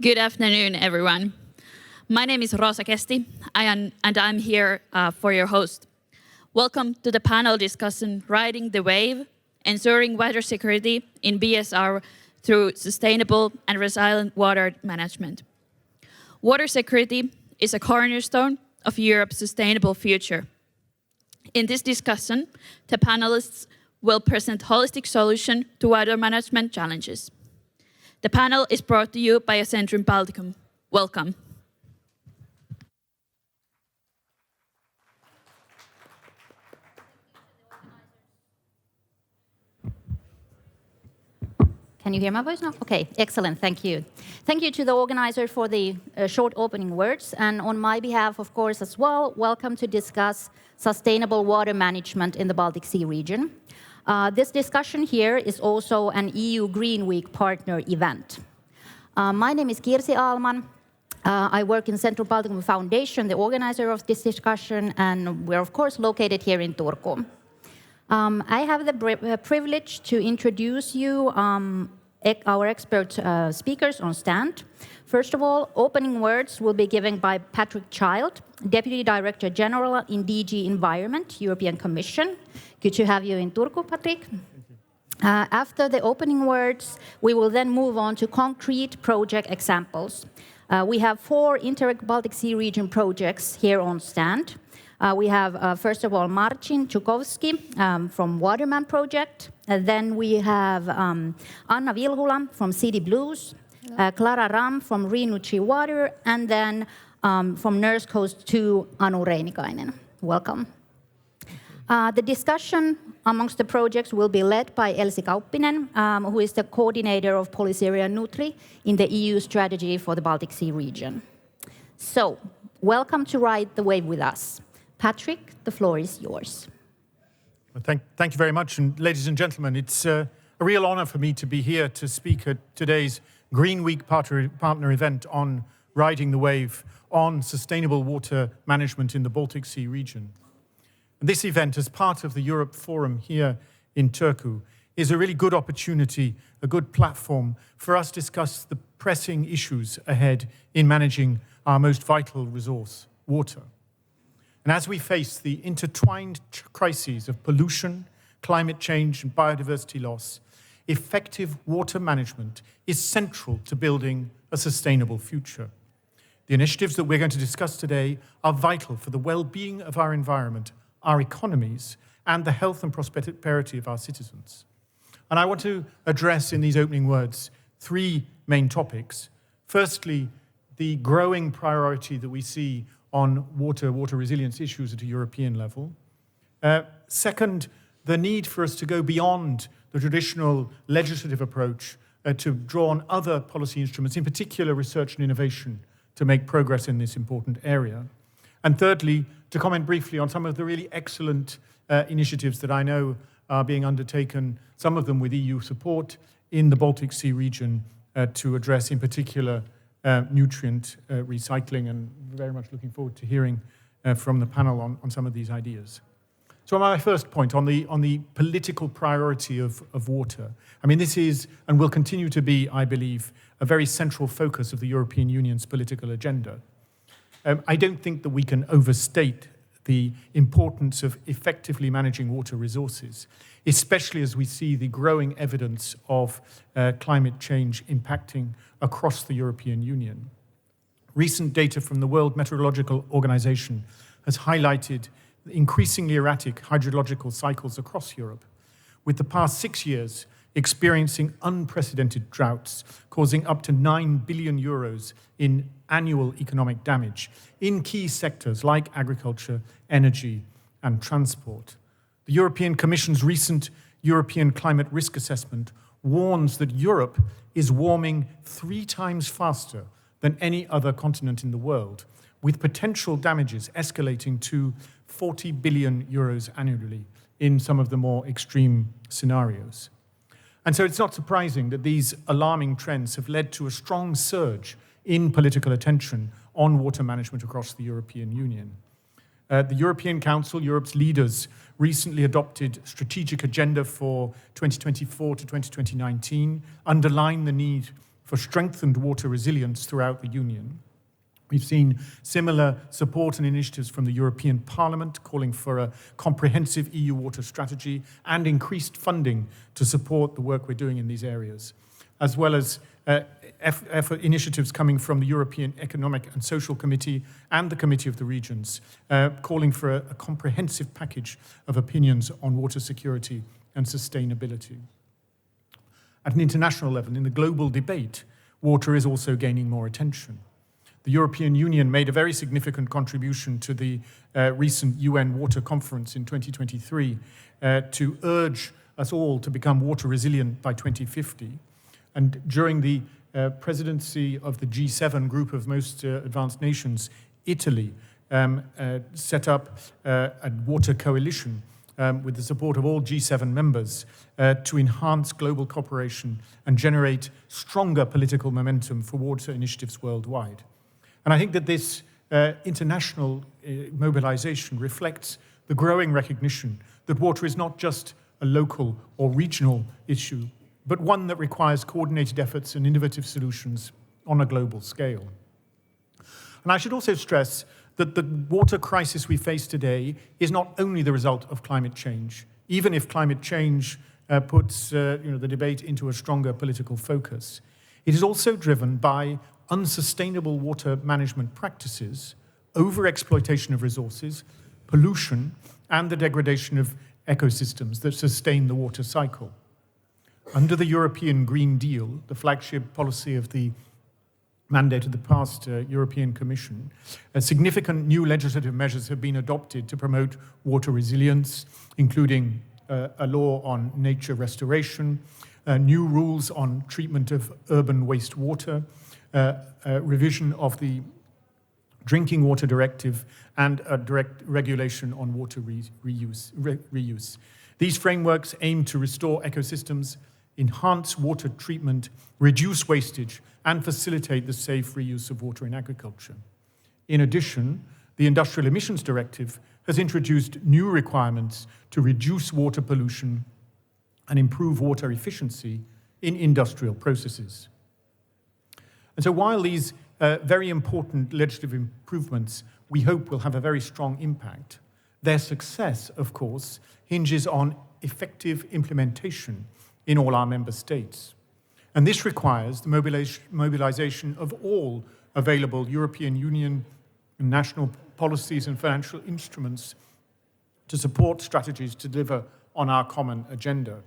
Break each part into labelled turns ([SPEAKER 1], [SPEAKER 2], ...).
[SPEAKER 1] Good afternoon, everyone. My name is Rosa Kesti, and I'm here for your host. Welcome to the panel discussion Riding the Wave, Ensuring Water Security in BSR through Sustainable and Resilient Water Management. Water security is a cornerstone of Europe's sustainable future. In this discussion, the panelists will present holistic solution to water management challenges. The panel is brought to you by Centrum Balticum. Welcome.
[SPEAKER 2] Can you hear my voice now? Okay, excellent, thank you. Thank you to the organizer for the short opening words, and on my behalf, of course, as well, welcome to discuss sustainable water management in the Baltic Sea region. This discussion here is also an EU Green Week partner event. My name is Kirsi Aalman. I work in Central Balticum Foundation, the organizer of this discussion, and we're of course located here in Turku. I have the privilege to introduce you our expert speakers on stand. First of all, opening words will be given by Patrick Child, Deputy Director General in DG Environment, European Commission. Good to have you in Turku, Patrick. After the opening words, we will then move on to concrete project examples. We have 4 Interreg Baltic Sea region projects here on stand. We have, first of all, Marcin Czukowski from Waterman Project. Then we have Anna Vilhula from City Blues, Clara Ram from Rinucci Water, and then from Nurse Coast 2, Anu Reinikainen. Welcome. The discussion amongst the projects will be led by Elsi Kauppinen, who is the coordinator of Policy Area Nutri in the EU strategy for the Baltic Sea region. So, welcome to Ride the Wave with us. Patrick, the floor is yours.
[SPEAKER 3] Well, thank you very much. And ladies and gentlemen, it's a real honor for me to be here to speak at today's Green Week partner event on Riding the Wave on sustainable water management in the Baltic Sea region. And this event, as part of the Eurooppa-foorumi here in Turku, is a really good opportunity, a good platform for us to discuss the pressing issues ahead in managing our most vital resource, water. And as we face the intertwined crises of pollution, climate change, and biodiversity loss, effective water management is central to building a sustainable future. The initiatives that we're going to discuss today are vital for the well-being of our environment, our economies, and the health and prosperity of our citizens. And I want to address in these opening words 3 main topics. Firstly, the growing priority that we see on water resilience issues at a European level. Second, the need for us to go beyond the traditional legislative approach to draw on other policy instruments, in particular research and innovation, to make progress in this important area. And thirdly, to comment briefly on some of the really excellent initiatives that I know are being undertaken, some of them with EU support, in the Baltic Sea region to address, in particular, nutrient recycling, and very much looking forward to hearing from the panel on some of these ideas. So my first point on the political priority of water. I mean, this is and will continue to be, I believe, a very central focus of the European Union's political agenda. I don't think that we can overstate the importance of effectively managing water resources, especially as we see the growing evidence of climate change impacting across the European Union. Recent data from the World Meteorological Organization has highlighted increasingly erratic hydrological cycles across Europe, with the past 6 years experiencing unprecedented droughts, causing up to 9 billion euros in annual economic damage in key sectors like agriculture, energy, and transport. The European Commission's recent European Climate Risk Assessment warns that Europe is warming 3 times faster than any other continent in the world, with potential damages escalating to 40 billion euros annually in some of the more extreme scenarios. And so it's not surprising that these alarming trends have led to a strong surge in political attention on water management across the European Union. The European Council, Europe's leaders, recently adopted strategic agenda for 2024 to 2019, underlined the need for strengthened water resilience throughout the Union. We've seen similar support and initiatives from the European Parliament calling for a comprehensive EU water strategy and increased funding to support the work we're doing in these areas, as well as initiatives coming from the European Economic and Social Committee and the Committee of the Regions, calling for a comprehensive package of opinions on water security and sustainability. At an international level, in the global debate, water is also gaining more attention. The European Union made a very significant contribution to the recent UN Water Conference in 2023 to urge us all to become water resilient by 2050. And during the presidency of the G7 group of most advanced nations, Italy set up a water coalition with the support of all G7 members to enhance global cooperation and generate stronger political momentum for water initiatives worldwide. And I think that this international mobilization reflects the growing recognition that water is not just a local or regional issue, but one that requires coordinated efforts and innovative solutions on a global scale. And I should also stress that the water crisis we face today is not only the result of climate change, even if climate change puts the debate into a stronger political focus. It is also driven by unsustainable water management practices, over-exploitation of resources, pollution, and the degradation of ecosystems that sustain the water cycle. Under the European Green Deal, the flagship policy of the mandate of the past European Commission, significant new legislative measures have been adopted to promote water resilience, including a law on nature restoration, new rules on treatment of urban wastewater, revision of the Drinking Water Directive, and a direct regulation on water reuse. These frameworks aim to restore ecosystems, enhance water treatment, reduce wastage, and facilitate the safe reuse of water in agriculture. In addition, the Industrial Emissions Directive has introduced new requirements to reduce water pollution and improve water efficiency in industrial processes. And so while these very important legislative improvements we hope will have a very strong impact, their success, of course, hinges on effective implementation in all our member states. And this requires the mobilization of all available European Union and national policies and financial instruments to support strategies to deliver on our common agenda.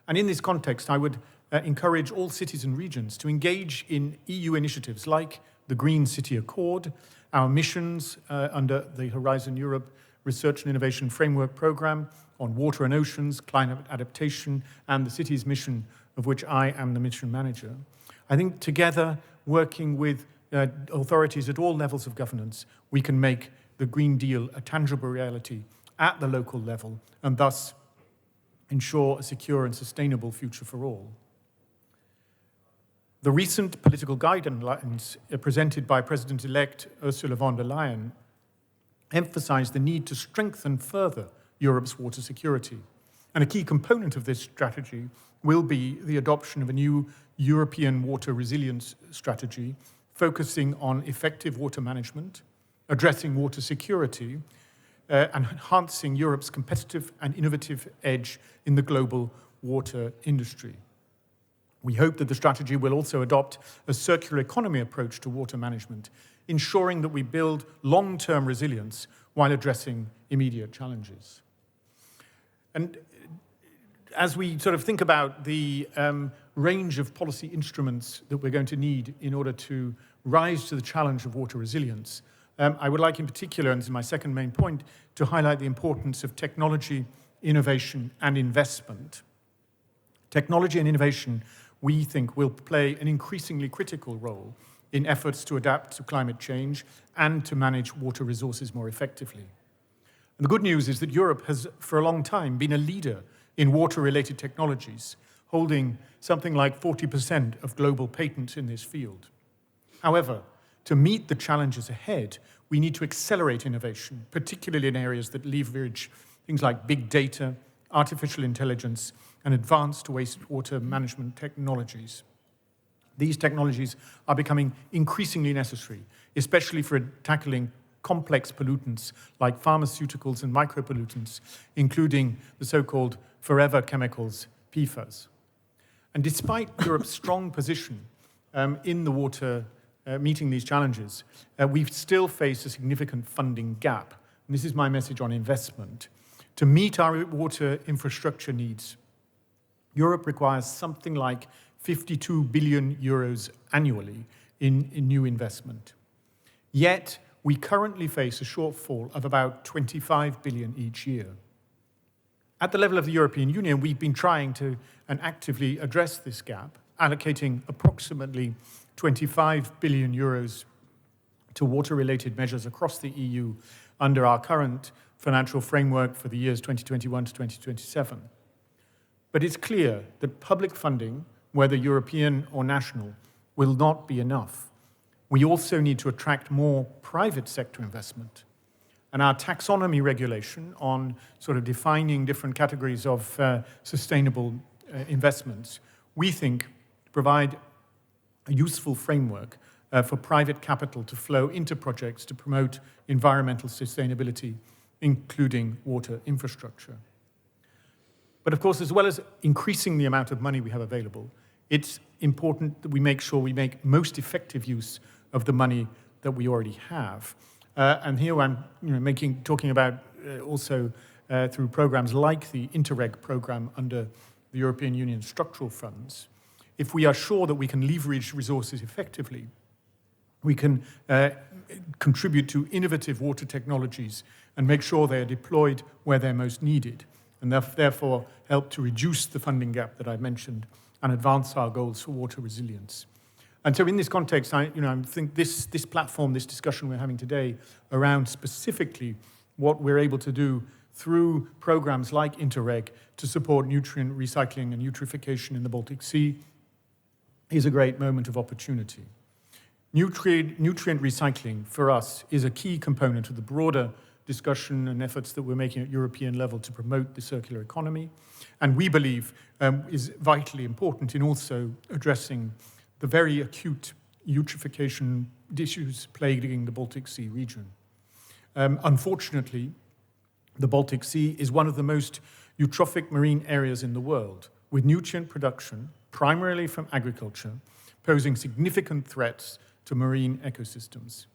[SPEAKER 3] And in this context, I would encourage all cities and regions to engage in EU initiatives like the Green City Accord, our missions under the Horizon Europe Research and Innovation Framework Programme on water and oceans, climate adaptation, and the city's mission, of which I am the mission manager. I think together, working with authorities at all levels of governance, we can make the Green Deal a tangible reality at the local level, and thus ensure a secure and sustainable future for all. The recent political guidelines presented by President-elect Ursula von der Leyen emphasize the need to strengthen further Europe's water security. And a key component of this strategy will be the adoption of a new European water resilience strategy focusing on effective water management, addressing water security, and enhancing Europe's competitive and innovative edge in the global water industry. We hope that the strategy will also adopt a circular economy approach to water management, ensuring that we build long-term resilience while addressing immediate challenges. And as we sort of think about the range of policy instruments that we're going to need in order to rise to the challenge of water resilience, I would like in particular, and this is my second main point, to highlight the importance of technology, innovation, and investment. Technology and innovation, we think, will play an increasingly critical role in efforts to adapt to climate change and to manage water resources more effectively. And the good news is that Europe has, for a long time, been a leader in water-related technologies, holding something like 40% of global patents in this field. However, to meet the challenges ahead, we need to accelerate innovation, particularly in areas that leverage things like big data, artificial intelligence, and advanced wastewater management technologies. These technologies are becoming increasingly necessary, especially for tackling complex pollutants like pharmaceuticals and micropollutants, including the so-called forever chemicals, PFAS. And despite Europe's strong position in the water meeting these challenges, we still face a significant funding gap. And this is my message on investment. To meet our water infrastructure needs, Europe requires something like 52 billion euros annually in new investment. Yet, we currently face a shortfall of about 25 billion each year. At the level of the European Union, we've been trying to and actively address this gap, allocating approximately 25 billion euros to water-related measures across the EU under our current financial framework for the years 2021 to 2027. But it's clear that public funding, whether European or national, will not be enough. We also need to attract more private sector investment. And our taxonomy regulation on sort of defining different categories of sustainable investments, we think provide a useful framework for private capital to flow into projects to promote environmental sustainability, including water infrastructure. But of course, as well as increasing the amount of money we have available, it's important that we make sure we make most effective use of the money that we already have. And here I'm talking about also through programs like the Interreg program under the European Union structural funds. If we are sure that we can leverage resources effectively, we can contribute to innovative water technologies and make sure they are deployed where they're most needed, and therefore help to reduce the funding gap that I mentioned and advance our goals for water resilience. And so in this context, I think this platform, this discussion we're having today around specifically what we're able to do through programs like Interreg to support nutrient recycling and eutrophication in the Baltic Sea is a great moment of opportunity. Nutrient recycling for us is a key component of the broader discussion and efforts that we're making at European level to promote the circular economy, and we believe is vitally important in also addressing the very acute eutrophication issues plaguing the Baltic Sea region. Unfortunately, the Baltic Sea is one of the most eutrophic marine areas in the world, with nutrient production, primarily from agriculture, posing significant threats to marine ecosystems.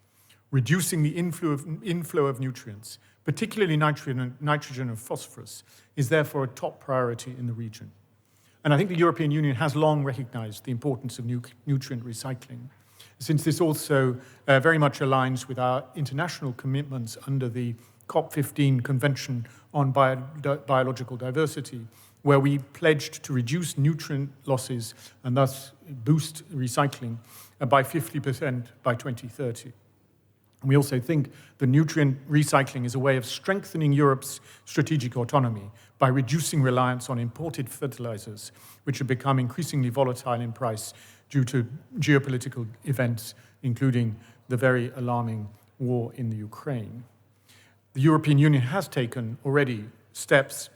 [SPEAKER 3] Reducing the inflow of nutrients, particularly nitrogen and phosphorus, is therefore a top priority in the region. And I think the European Union has long recognized the importance of nutrient recycling, since this also very much aligns with our international commitments under the COP15 Convention on Biological Diversity, where we pledged to reduce nutrient losses and thus boost recycling by 50% by 2030. We also think that nutrient recycling is a way of strengthening Europe's strategic autonomy by reducing reliance on imported fertilizers, which have become increasingly volatile in price due to geopolitical events, including the very alarming war in the Ukraine. The European Union has taken already steps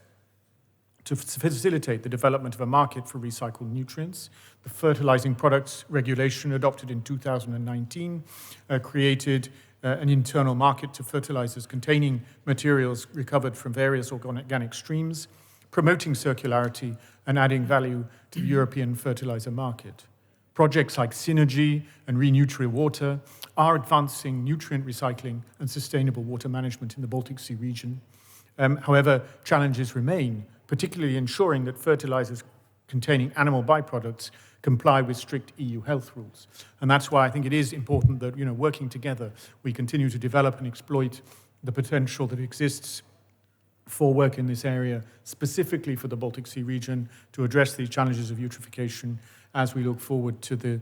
[SPEAKER 3] to facilitate the development of a market for recycled nutrients. The Fertilizing Products Regulation adopted in 2019 created an internal market to fertilizers containing materials recovered from various organic streams, promoting circularity and adding value to the European fertilizer market. Projects like Synergy and Renutri-Water are advancing nutrient recycling and sustainable water management in the Baltic Sea region. However, challenges remain, particularly ensuring that fertilizers containing animal byproducts comply with strict EU health rules. And that's why I think it is important that, working together, we continue to develop and exploit the potential that exists for work in this area, specifically for the Baltic Sea region, to address these challenges of eutrophication as we look forward to the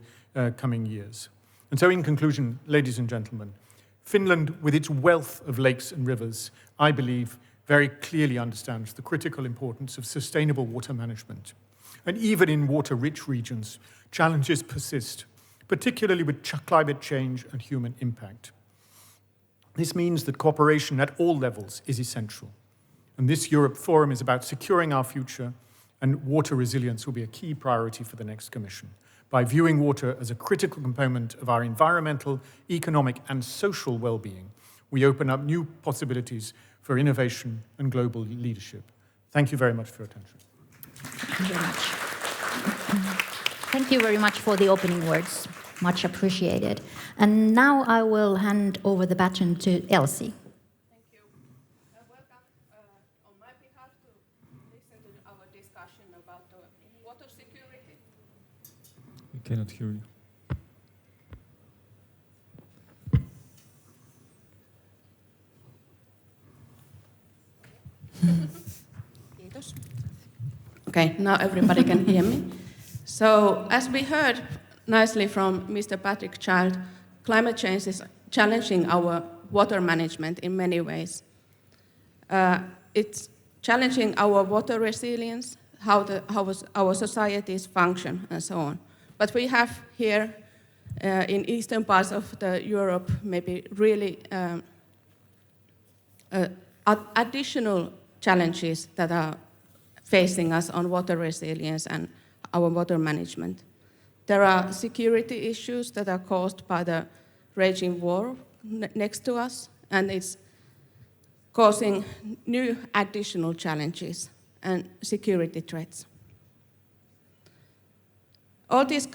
[SPEAKER 3] coming years. And so in conclusion, ladies and gentlemen, Finland, with its wealth of lakes and rivers, I believe, very clearly understands the critical importance of sustainable water management. And even in water-rich regions, challenges persist, particularly with climate change and human impact. This means that cooperation at all levels is essential. And this Eurooppa-forum is about securing our future, and water resilience will be a key priority for the next Commission. by viewing water as a critical component of our environmental, economic, and social well-being, we open up new possibilities for innovation and global leadership. Thank you very much for your attention.
[SPEAKER 2] Thank you very much. Thank you very much for the opening words. Much appreciated. And now I will hand over the baton to Elsie.
[SPEAKER 4] Thank you. Welcome on my behalf to listen to our discussion about the water security.
[SPEAKER 5] We cannot hear you.
[SPEAKER 4] Kiitos. Okay, now everybody can hear me. So, as we heard nicely from Mr. Patrick Child, climate change is challenging our water management in many ways. It's challenging our water resilience, how our societies function, and so on. But we have here in eastern parts of Europe maybe really additional challenges that are facing us on water resilience and our water management. There are security issues that are caused by the raging war next to us, and it's causing new additional challenges and security threats. All these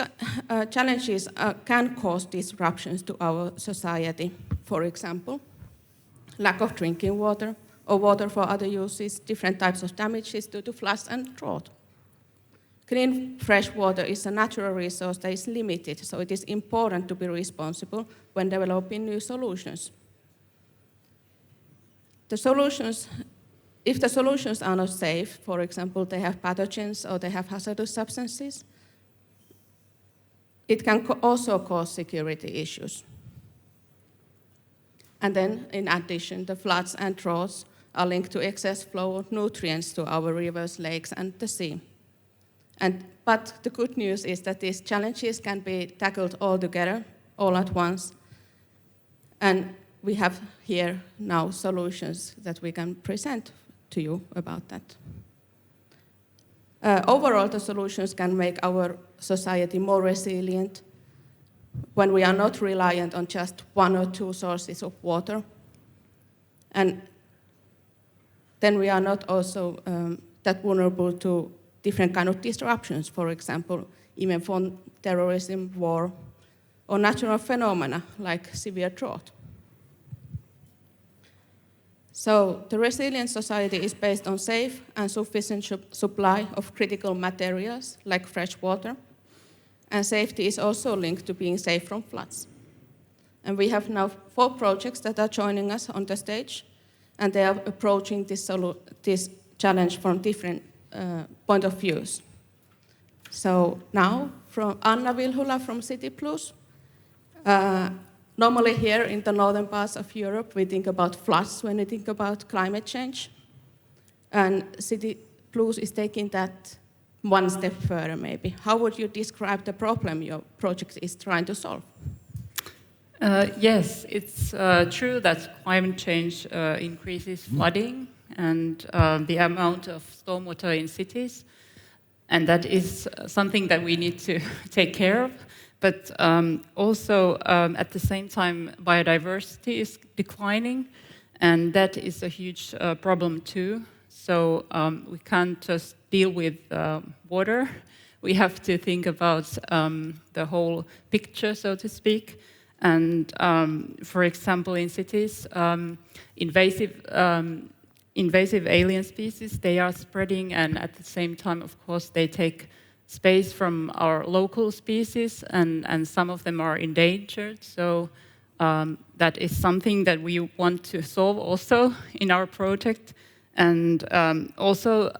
[SPEAKER 4] challenges can cause disruptions to our society. For example, lack of drinking water or water for other uses, different types of damages due to floods and drought. Clean, fresh water is a natural resource that is limited, so it is important to be responsible when developing new solutions. If the solutions are not safe, for example, they have pathogens or they have hazardous substances, it can also cause security issues. And then, in addition, the floods and droughts are linked to excess flow of nutrients to our rivers, lakes, and the sea. But the good news is that these challenges can be tackled all together, all at once. And we have here now solutions that we can present to you about that. Overall, the solutions can make our society more resilient when we are not reliant on just one or two sources of water. And then we are not also that vulnerable to different kind of disruptions, for example, even from terrorism, war, or natural phenomena like severe drought. So the resilient society is based on safe and sufficient supply of critical materials like fresh water, and safety is also linked to being safe from floods. And we have now 4 projects that are joining us on the stage, and they are approaching this challenge from different point of views. So now, from Anna Vilhula from City Plus. Normally here in the northern parts of Europe, we think about floods when we think about climate change. And City Plus is taking that one step further, maybe. How would you describe the problem your project is trying to solve?
[SPEAKER 6] Yes, it's true that climate change increases flooding and the amount of stormwater in cities. And that is something that we need to take care of. But also, at the same time, biodiversity is declining, and that is a huge problem too. So we can't just deal with water. We have to think about the whole picture, so to speak. And for example, in cities, invasive alien species, they are spreading, and at the same time, of course, they take space from our local species, and some of them are endangered. So that is something that we want to solve also in our project. And also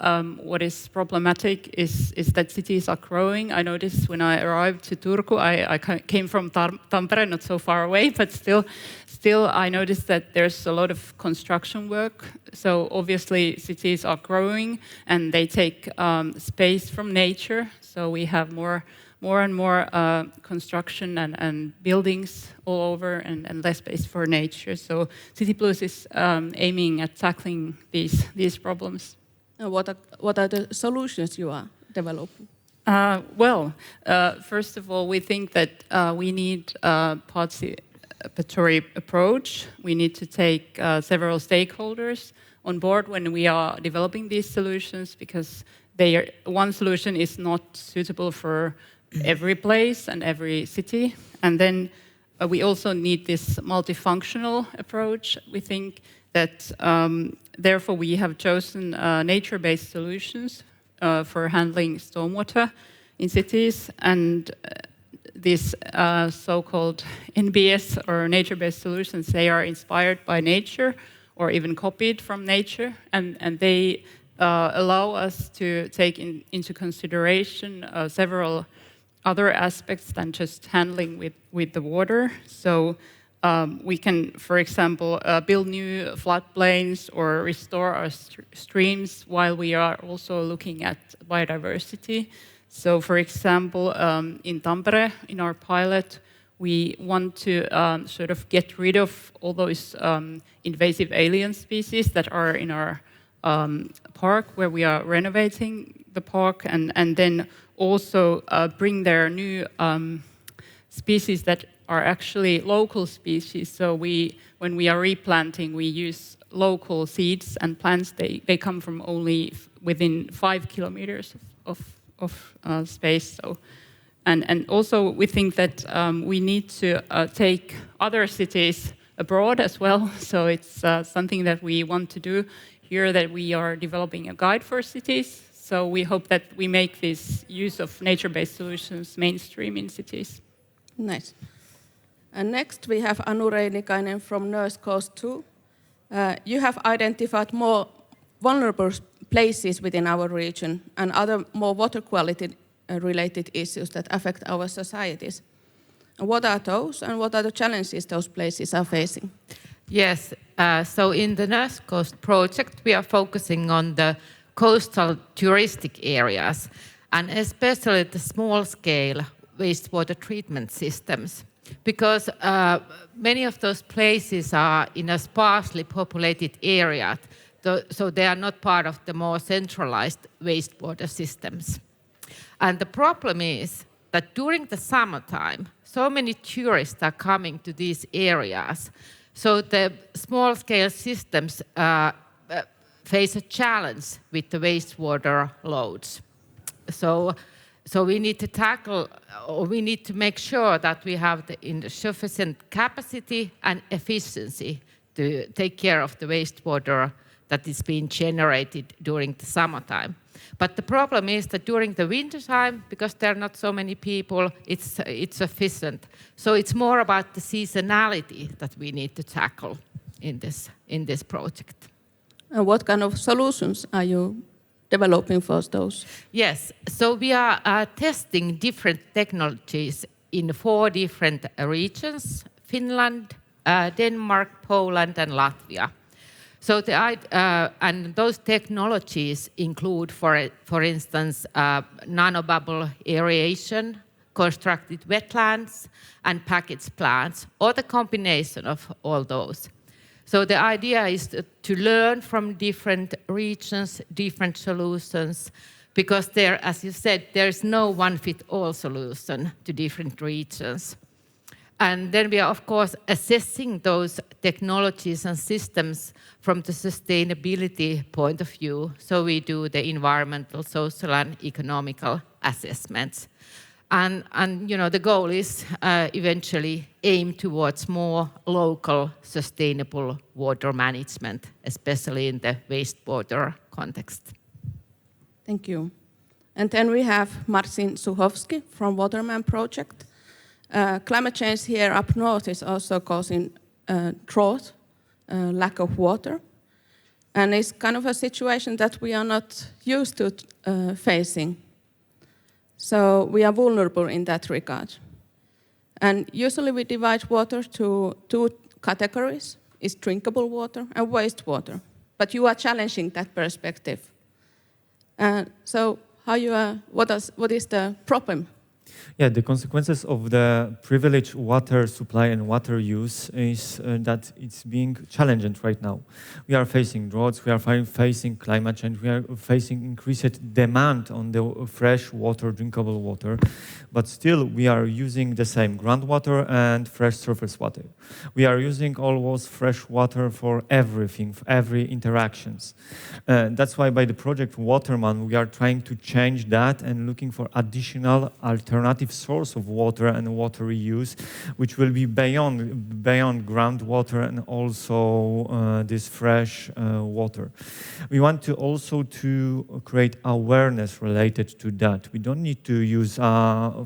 [SPEAKER 6] what is problematic is that cities are growing. I noticed when I arrived to Turku, I came from Tampere, not so far away, but still I noticed that there's a lot of construction work. So obviously cities are growing and they take space from nature. So we have more and more construction and buildings all over and less space for nature. So City Plus is aiming at tackling these problems.
[SPEAKER 4] What are the solutions you are developing?
[SPEAKER 6] First of all, we think that we need a participatory approach. We need to take several stakeholders on board when we are developing these solutions, because one solution is not suitable for every place and every city. And then we also need this multifunctional approach. We think that therefore we have chosen nature-based solutions for handling stormwater in cities, and these so-called NBS or nature-based solutions, they are inspired by nature or even copied from nature, and they allow us to take into consideration several other aspects than just handling with the water. So we can, for example, build new floodplains or restore our streams while we are also looking at biodiversity. So, for example, in Tampere, in our pilot, we want to sort of get rid of all those invasive alien species that are in our park, where we are renovating the park, and then also bring there new species that are actually local species. So when we are replanting, we use local seeds and plants. They come from only within 5 kilometers of space. So, and also we think that we need to take other cities abroad as well. So it's something that we want to do here, that we are developing a guide for cities. So we hope that we make this use of nature-based solutions mainstream in cities.
[SPEAKER 4] Nice. And next we have Anu Reinikainen from Nurse Coast 2. You have identified more vulnerable places within our region and other more water quality related issues that affect our societies. What are those, and what are the challenges those places are facing?
[SPEAKER 7] Yes, so in the Nurse Coast project, we are focusing on the coastal touristic areas, and especially the small-scale wastewater treatment systems, because many of those places are in a sparsely populated area, so they are not part of the more centralized wastewater systems. And the problem is that during the summertime, so many tourists are coming to these areas, so the small-scale systems face a challenge with the wastewater loads. So we need to tackle, or we need to make sure that we have the sufficient capacity and efficiency to take care of the wastewater that is being generated during the summertime. But the problem is that during the wintertime, because there are not so many people, it's sufficient. So it's more about the seasonality that we need to tackle in this project.
[SPEAKER 4] And what kind of solutions are you developing for those?
[SPEAKER 7] Yes, so we are testing different technologies in 4 different regions: Finland, Denmark, Poland, and Latvia. So and those technologies include, for instance, nanobubble aeration, constructed wetlands, and package plants, or the combination of all those. So the idea is to learn from different regions, different solutions, because there, as you said, there's no one-fit-all solution to different regions. And then we are, of course, assessing those technologies and systems from the sustainability point of view. So we do the environmental, social, and economical assessments. And the goal is eventually aim towards more local, sustainable water management, especially in the wastewater context.
[SPEAKER 4] Thank you. And then we have Marcin Suchowski from Waterman Project. Climate change here up north is also causing drought, lack of water. And it's kind of a situation that we are not used to facing. So we are vulnerable in that regard. And usually we divide water to 2 categories: is drinkable water and wastewater. But you are challenging that perspective. So what is the problem?
[SPEAKER 5] Yeah, the consequences of the privileged water supply and water use is that it's being challenged right now. We are facing droughts, we are facing climate change, we are facing increased demand on the fresh water, drinkable water, but still we are using the same groundwater and fresh surface water. We are using almost fresh water for everything, for every interactions. That's why by the project Waterman, we are trying to change that and looking for additional alternative source of water and water reuse, which will be beyond groundwater and also this fresh water. We want to also to create awareness related to that. We don't need to use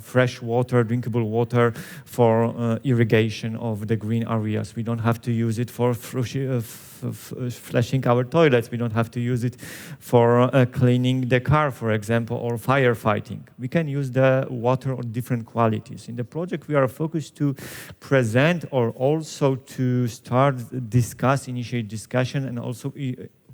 [SPEAKER 5] fresh water, drinkable water for irrigation of the green areas. We don't have to use it for flushing our toilets. We don't have to use it for cleaning the car, for example, or firefighting. We can use the water of different qualities. In the project, we are focused to present or also to start initiate discussion and also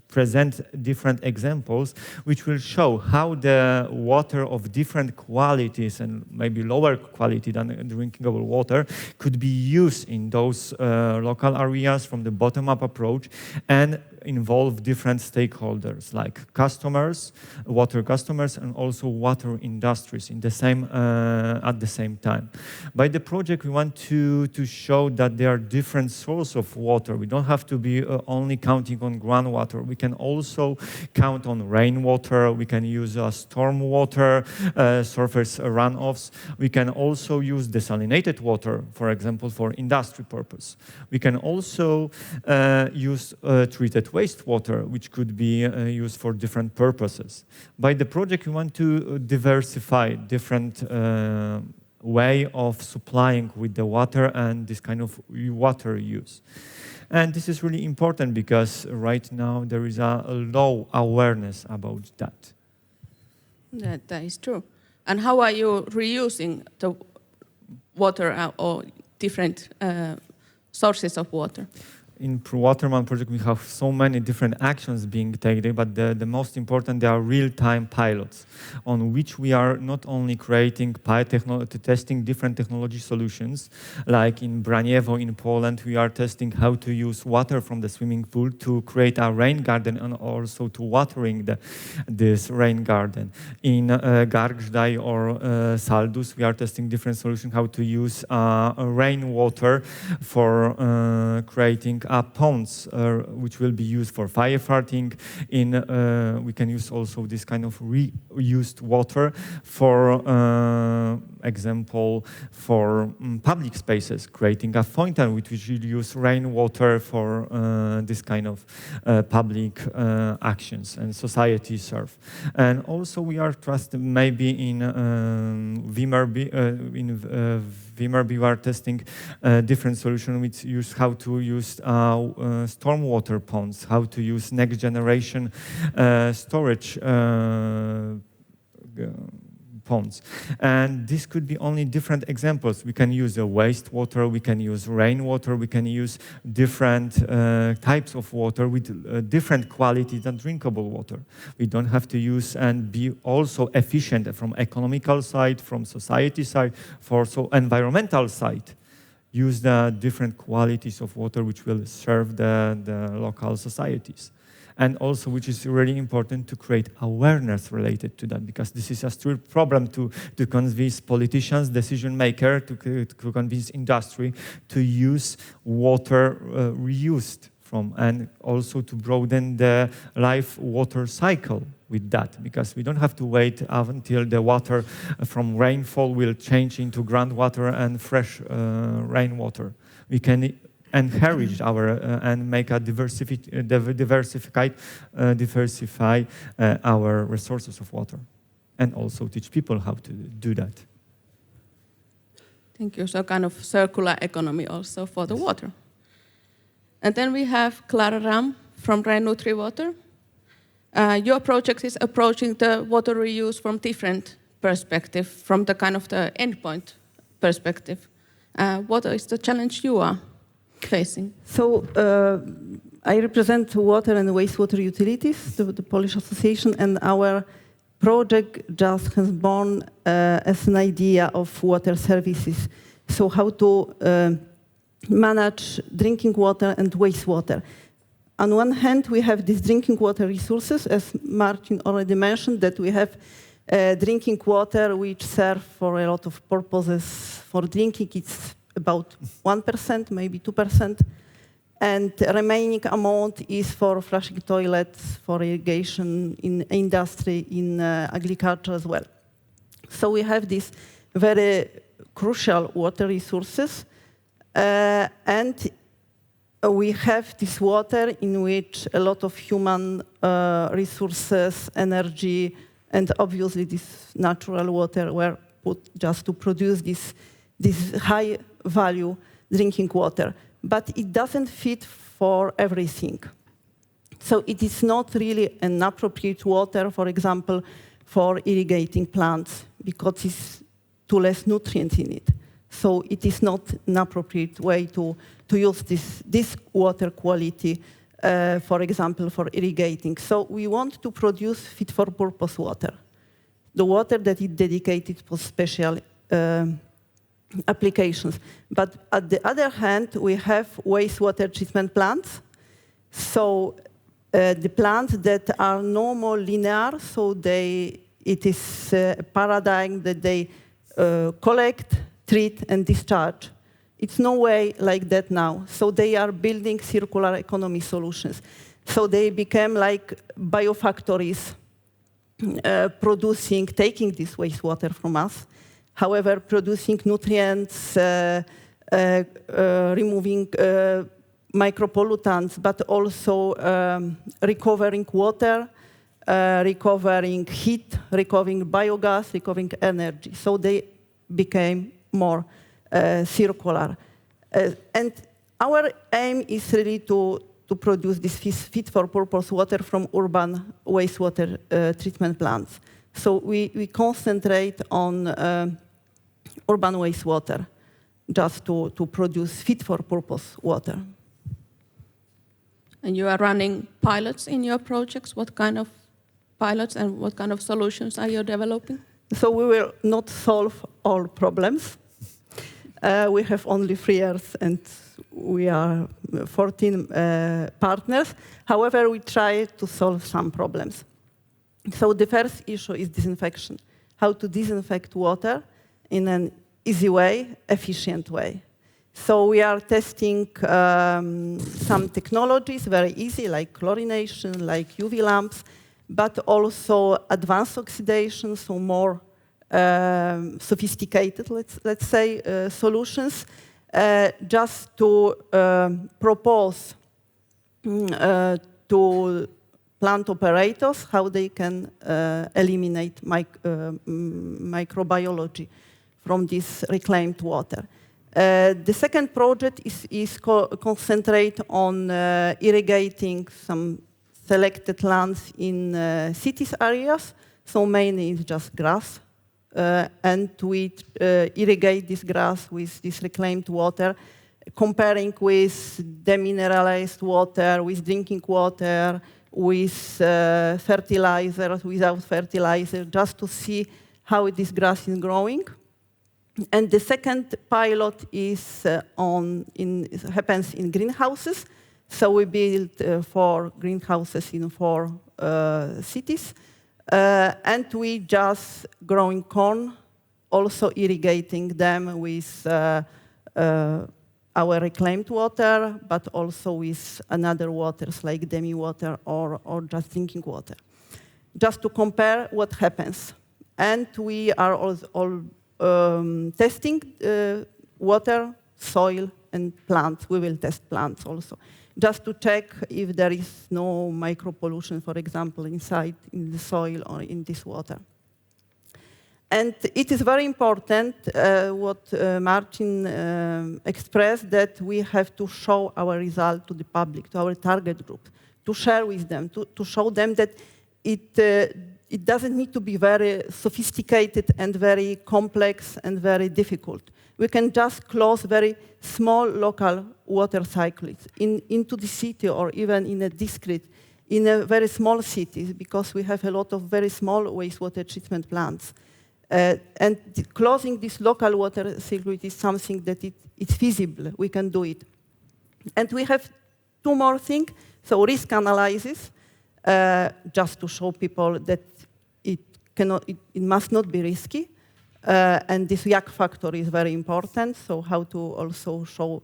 [SPEAKER 5] present different examples which will show how the water of different qualities and maybe lower quality than drinkable water could be used in those local areas from the bottom-up approach and involve different stakeholders like customers, water customers, and also water industries in the same at the same time. By the project, we want to show that there are different sources of water. We don't have to be only counting on groundwater. We can also count on rainwater. We can use storm water, surface runoffs. We can also use desalinated water, for example, for industry purpose. We can also use treated wastewater, which could be used for different purposes. By the project, we want to diversify different way of supplying with the water and this kind of water use. And this is really important because right now there is a low awareness about that.
[SPEAKER 4] That is true. And how are you reusing the water or different sources of water?
[SPEAKER 5] In Waterman project, we have so many different actions being taken, but the most important, they are real-time pilots on which we are not only creating testing different technology solutions, like in Braniewo in Poland, we are testing how to use water from the swimming pool to create a rain garden and also to watering this rain garden. In Gargždai or Saldus, we are testing different solutions how to use rainwater for creating ponds which will be used for firefighting. We can use also this kind of reused water for example for public spaces, creating a fountain which will use rainwater for this kind of public actions and society serve. And also we are trusted maybe in Vimmerby we are testing different solutions which use how to use stormwater ponds, how to use next generation storage ponds. And this could be only different examples. We can use wastewater, we can use rainwater, we can use different types of water with different quality than drinkable water. We don't have to use and be also efficient from economical side, from society side, for so environmental side. Use the different qualities of water which will serve the local societies. And also, which is really important, to create awareness related to that, because this is a true problem to convince politicians, decision makers, to convince industry to use water reused from, and also to broaden the life water cycle with that, because we don't have to wait until the water from rainfall will change into groundwater and fresh rainwater. We can encourage our and make a diversify our resources of water, and also teach people how to do that.
[SPEAKER 4] Thank you. So kind of circular economy also for the water. And then we have Clara Ram from Rhine-Nutri Water. Your project is approaching the water reuse from different perspective, from the kind of the endpoint perspective. What is the challenge you are facing?
[SPEAKER 8] So I represent water and wastewater utilities, the Polish association, and our project just has born as an idea of water services. So how to manage drinking water and wastewater. On one hand, we have these drinking water resources, as Martin already mentioned, that we have drinking water which serve for a lot of purposes. For drinking, it's about 1%, maybe 2%. And the remaining amount is for flushing toilets, for irrigation, in industry, in agriculture as well. So we have these very crucial water resources. And we have this water in which a lot of human resources, energy, and obviously this natural water were put just to produce this high value drinking water. But it doesn't fit for everything. So it is not really an appropriate water, for example, for irrigating plants, because it's too less nutrients in it. So it is not an appropriate way to use this water quality, for example, for irrigating. So we want to produce fit-for-purpose water, the water that is dedicated for special applications. But on the other hand, we have wastewater treatment plants. So the plants that are no more linear, so it is a paradigm that they collect, treat, and discharge. It's no way like that now. So they are building circular economy solutions. So they became like biofactories, taking this wastewater from us, however, producing nutrients, removing micropollutants, but also recovering water, recovering heat, recovering biogas, recovering energy. So they became more circular. And our aim is really to produce this fit-for-purpose water from urban wastewater treatment plants. So we concentrate on urban wastewater just to produce fit-for-purpose water.
[SPEAKER 4] And you are running pilots in your projects. What kind of pilots and what kind of solutions are you developing?
[SPEAKER 8] So we will not solve all problems. We have only 3 years and we are 14 partners. However, we try to solve some problems. So the first issue is disinfection. How to disinfect water in an easy way, efficient way. So we are testing some technologies, very easy, like chlorination, like UV lamps, but also advanced oxidation, so more sophisticated, let's say, solutions, just to propose to plant operators how they can eliminate microbiology from this reclaimed water. The second project is concentrate on irrigating some selected lands in cities areas, so mainly it's just grass. And we irrigate this grass with this reclaimed water, comparing with demineralized water, with drinking water, with fertilizers, without fertilizer, just to see how this grass is growing. And the second pilot is happens in greenhouses. So we built 4 greenhouses in 4 cities. And we just growing corn, also irrigating them with our reclaimed water, but also with another waters like demi water or just drinking water, just to compare what happens. And we are all testing water, soil, and plants. We will test plants also, just to check if there is no micropollution, for example, inside in the soil or in this water. And it is very important what Martin expressed, that we have to show our result to the public, to our target group, to share with them, to show them that it doesn't need to be very sophisticated and very complex and very difficult. We can just close very small local water cycles into the city or even in a discrete in very small cities, because we have a lot of very small wastewater treatment plants. And closing this local water circuit is something that it's feasible. We can do it. And we have two more things. So risk analysis, just to show people that it must not be risky. And this yak factor is very important. So how to also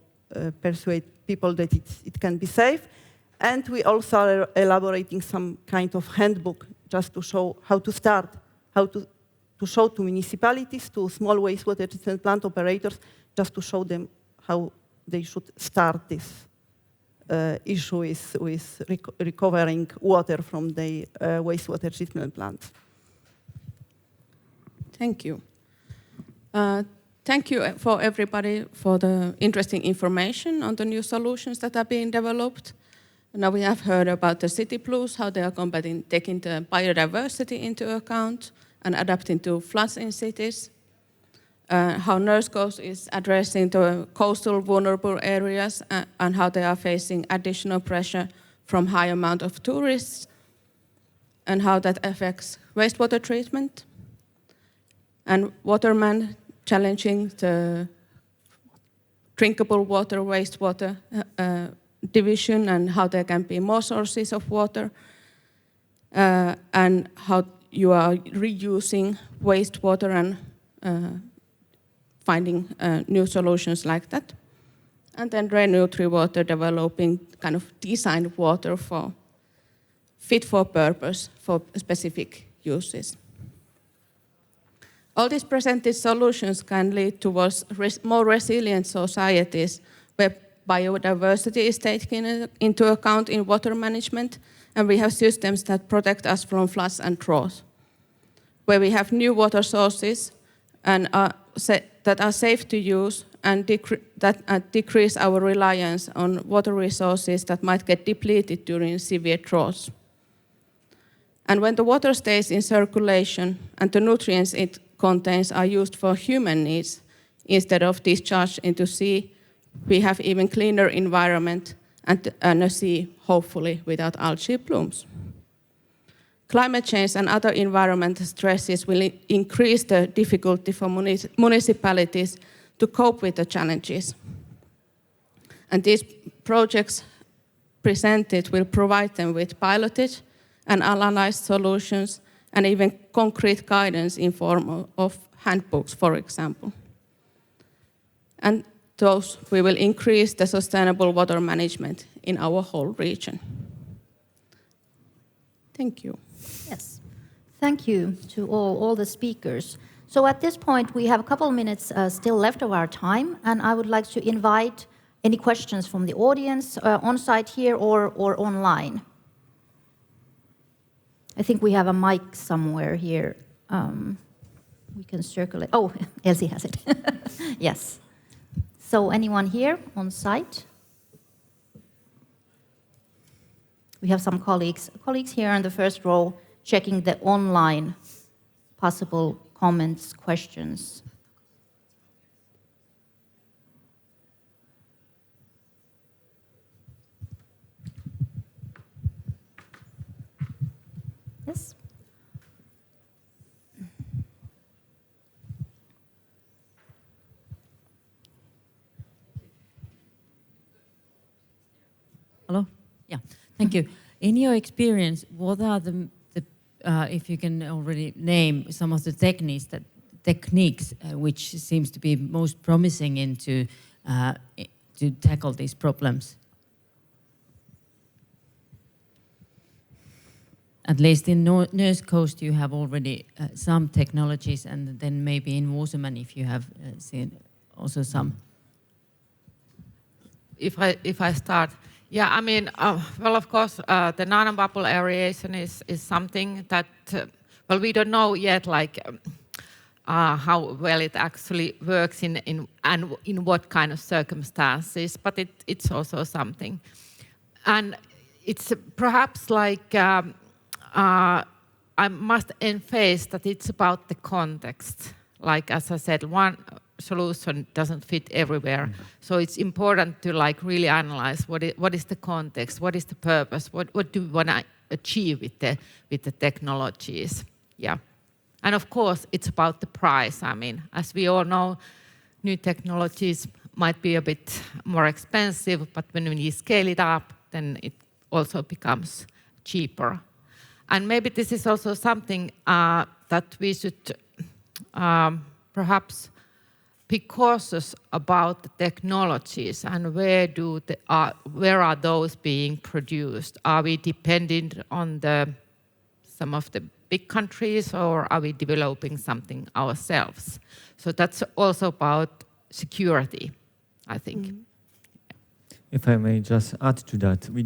[SPEAKER 8] persuade people that it can be safe. And we also are elaborating some kind of handbook just to show how to start, how to show to municipalities, to small wastewater treatment plant operators, just to show them how they should start this issue with recovering water from the wastewater treatment plants.
[SPEAKER 4] Thank you. Thank you for everybody for the interesting information on the new solutions that are being developed. Now we have heard about the city blues, how they are combating, taking the biodiversity into account and adapting to floods in cities. How Nurse Coast is addressing the coastal vulnerable areas and how they are facing additional pressure from high amount of tourists and how that affects wastewater treatment. And Waterman challenging the drinkable water, wastewater division and how there can be more sources of water and how you are reusing wastewater and finding new solutions like that. And then Renewtree Water developing kind of designed water for fit for purpose for specific uses. All these presented solutions can lead towards more resilient societies where biodiversity is taken into account in water management, and we have systems that protect us from floods and drought, where we have new water sources and that are safe to use and that decrease our reliance on water resources that might get depleted during severe droughts. And when the water stays in circulation and the nutrients it contains are used for human needs instead of discharged into sea, we have even cleaner environment and a sea, hopefully, without algae blooms. Climate change and other environmental stresses will increase the difficulty for municipalities to cope with the challenges. And these projects presented will provide them with piloted and analyzed solutions and even concrete guidance in form of handbooks, for example. And those we will increase the sustainable water management in our whole region. Thank you.
[SPEAKER 2] Yes. Thank you to all the speakers. So at this point, we have a couple of minutes still left of our time, and I would like to invite any questions from the audience on site here or online. I think we have a mic somewhere here. We can circulate. Oh, Elsie has it. Yes. So anyone here on site? We have some colleagues here in the first row checking the online possible comments, questions. Yes?
[SPEAKER 9] Hello? Yeah, thank you. In your experience, what are if you can already name some of the techniques which seems to be most promising to tackle these problems? At least in Nurse Coast, you have already some technologies, and then maybe in Waterman, if you have seen also some.
[SPEAKER 7] If I start, yeah, I mean, well, of course, the nanobubble aeration is something that, well, we don't know yet, like how well it actually works in what kind of circumstances, but it's also something, and it's perhaps like I must emphasize that it's about the context. Like as I said, one solution doesn't fit everywhere. So it's important to like really analyze what is the context, what is the purpose, what do we want to achieve with the technologies. Yeah. And of course, it's about the price. I mean, as we all know, new technologies might be a bit more expensive, but when we scale it up, then it also becomes cheaper. And maybe this is also something that we should perhaps be cautious about the technologies and where are those being produced? Are we dependent on some of the big countries, or are we developing something ourselves? So that's also about security, I think.
[SPEAKER 8] Mm-hmm.
[SPEAKER 5] If I may just add to that, we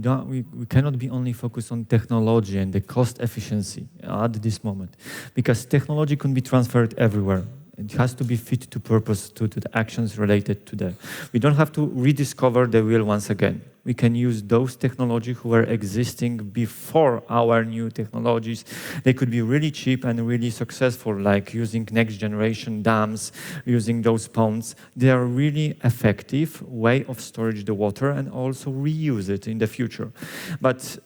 [SPEAKER 5] cannot be only focused on technology and the cost efficiency at this moment, because technology can be transferred everywhere. It has to be fit to purpose to the actions related to that. We don't have to rediscover the wheel once again. We can use those technologies who were existing before our new technologies. They could be really cheap and really successful, like using next generation dams, using those ponds. They are really effective way of storage the water and also reuse it in the future. But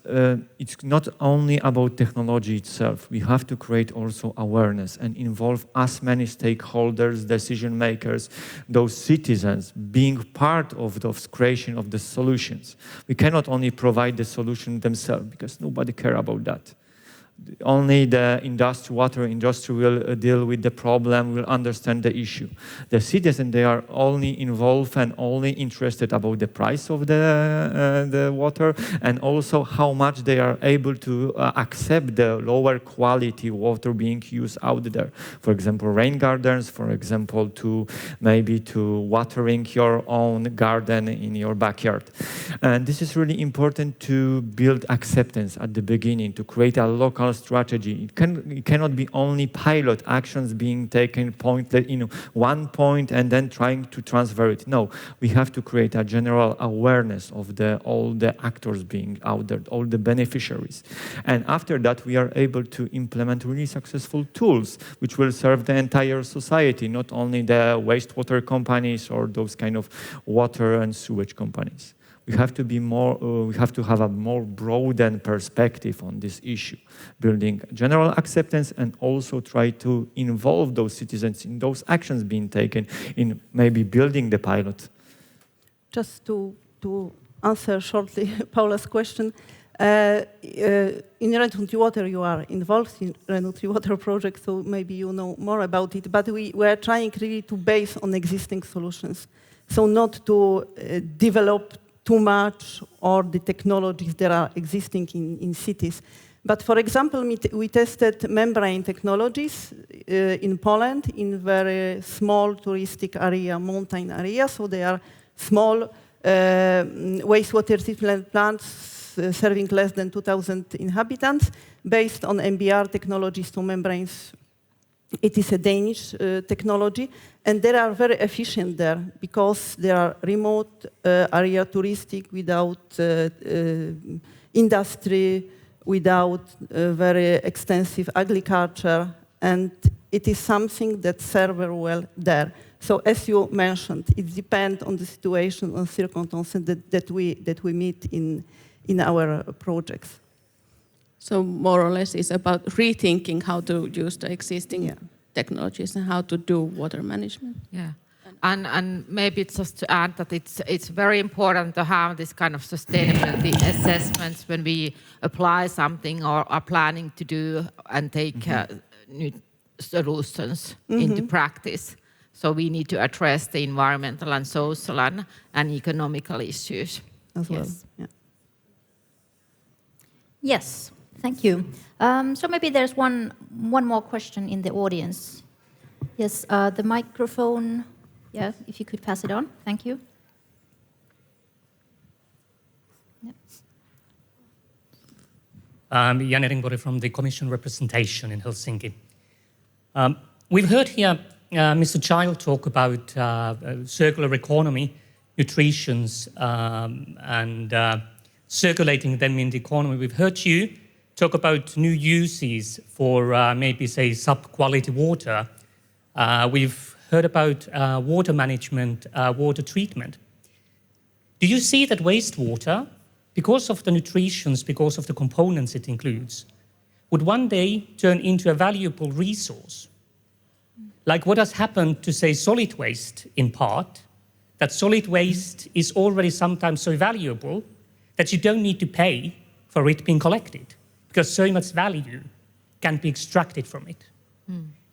[SPEAKER 5] it's not only about technology itself. We have to create also awareness and involve as many stakeholders, decision makers, those citizens being part of the creation of the solutions. We cannot only provide the solution themselves, because nobody cares about that. Only the water industry will deal with the problem, will understand the issue. The citizens, they are only involved and only interested about the price of the water, and also how much they are able to accept the lower quality water being used out there. For example, rain gardens, for example, to watering your own garden in your backyard. And this is really important to build acceptance at the beginning, to create a local strategy. It cannot be only pilot actions being taken in one point and then trying to transfer it. No, we have to create a general awareness of all the actors being out there, all the beneficiaries. And after that, we are able to implement really successful tools which will serve the entire society, not only the wastewater companies or those kind of water and sewage companies. We have to have a more broadened perspective on this issue, building general acceptance and also try to involve those citizens in those actions being taken in maybe building the pilot.
[SPEAKER 8] Just to answer shortly Paula's question, in Red Water you are involved in Red Water project, so maybe you know more about it, but we are trying really to base on existing solutions. So not to develop too much or the technologies that are existing in cities. But for example, we tested membrane technologies in Poland in very small touristic area, mountain area. So they are small wastewater treatment plants serving less than 2,000 inhabitants based on MBR technologies to membranes. It is a Danish technology, and they are very efficient there because they are remote area touristic without industry, without very extensive agriculture, and it is something that serves very well there. So as you mentioned, it depends on the situation and circumstances that we meet in our projects.
[SPEAKER 4] So more or less it's about rethinking how to use the existing technologies and how to do water management.
[SPEAKER 7] Yeah. And maybe just to add that it's very important to have this kind of sustainability assessments when we apply something or are planning to do and take new solutions into practice. So we need to address the environmental and social and economical issues
[SPEAKER 8] as well. Yeah.
[SPEAKER 2] Yes, thank you. So maybe there's one more question in the audience. Yes, the microphone. Yeah, if you could pass it on. Thank you. Yeah.
[SPEAKER 10] Jan Eringborg from the Commission representation in Helsinki. We've heard here Mr. Child talk about circular economy, nutritions, and circulating them in the economy. We've heard you talk about new uses for maybe, say, sub-quality water. We've heard about water management, water treatment. Do you see that wastewater because of the nutritions, because of the components it includes, would one day turn into a valuable resource. Like what has happened to, say, solid waste in part, that solid waste is already sometimes so valuable that you don't need to pay for it being collected, because so much value can be extracted from it.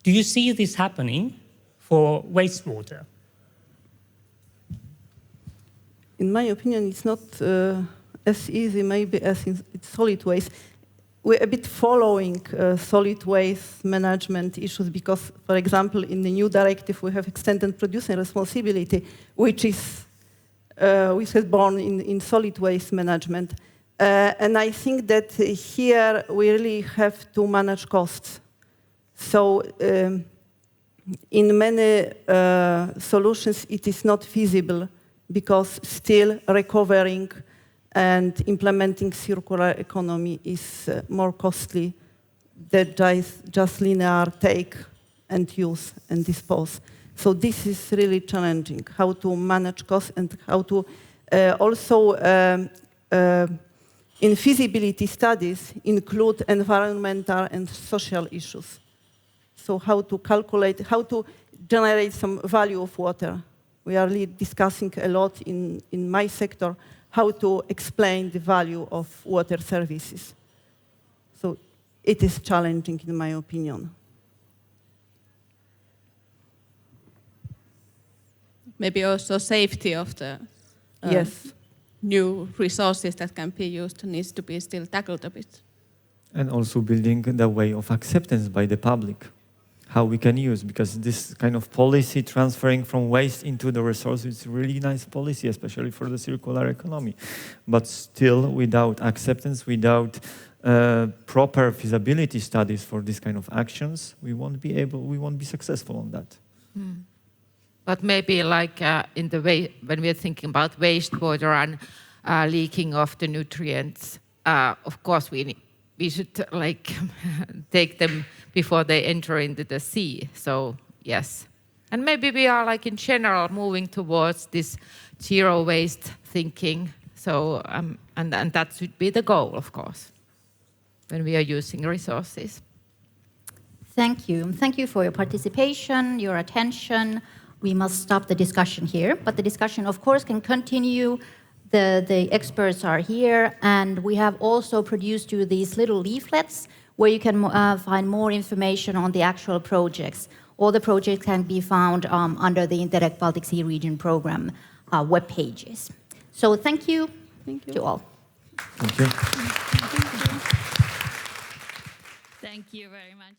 [SPEAKER 10] Do you see this happening for wastewater?
[SPEAKER 8] In my opinion, it's not as easy maybe as in solid waste. We're a bit following solid waste management issues because, for example, in the new directive we have extended producer responsibility, which is born in solid waste management. And I think that here we really have to manage costs. So in many solutions it is not feasible because still recovering and implementing circular economy is more costly than just linear take and use and dispose. So this is really challenging, how to manage costs and how to also in feasibility studies include environmental and social issues. So how to calculate, how to generate some value of water. We are really discussing a lot in my sector how to explain the value of water services. So it is challenging in my opinion.
[SPEAKER 4] Maybe also safety of the
[SPEAKER 8] yes.
[SPEAKER 4] new resources that can be used needs to be still tackled a bit.
[SPEAKER 5] And also building the way of acceptance by the public, how we can use, because this kind of policy transferring from waste into the resource is a really nice policy, especially for the circular economy. But still, without acceptance, without proper feasibility studies for this kind of actions, we won't be successful on that.
[SPEAKER 7] But maybe like in the way, when we're thinking about wastewater and leaking of the nutrients, of course we should like take them before they enter into the sea. So yes. And maybe we are like in general moving towards this zero waste thinking. So and that should be the goal, of course, when we are using resources.
[SPEAKER 2] Thank you. Thank you for your participation, your attention. We must stop the discussion here, but the discussion, of course, can continue. The experts are here, and we have also produced you these little leaflets where you can find more information on the actual projects. All the projects can be found under the Interreg Baltic Sea Region Program web pages. So thank you to all.
[SPEAKER 5] Thank you.
[SPEAKER 1] Thank you very much.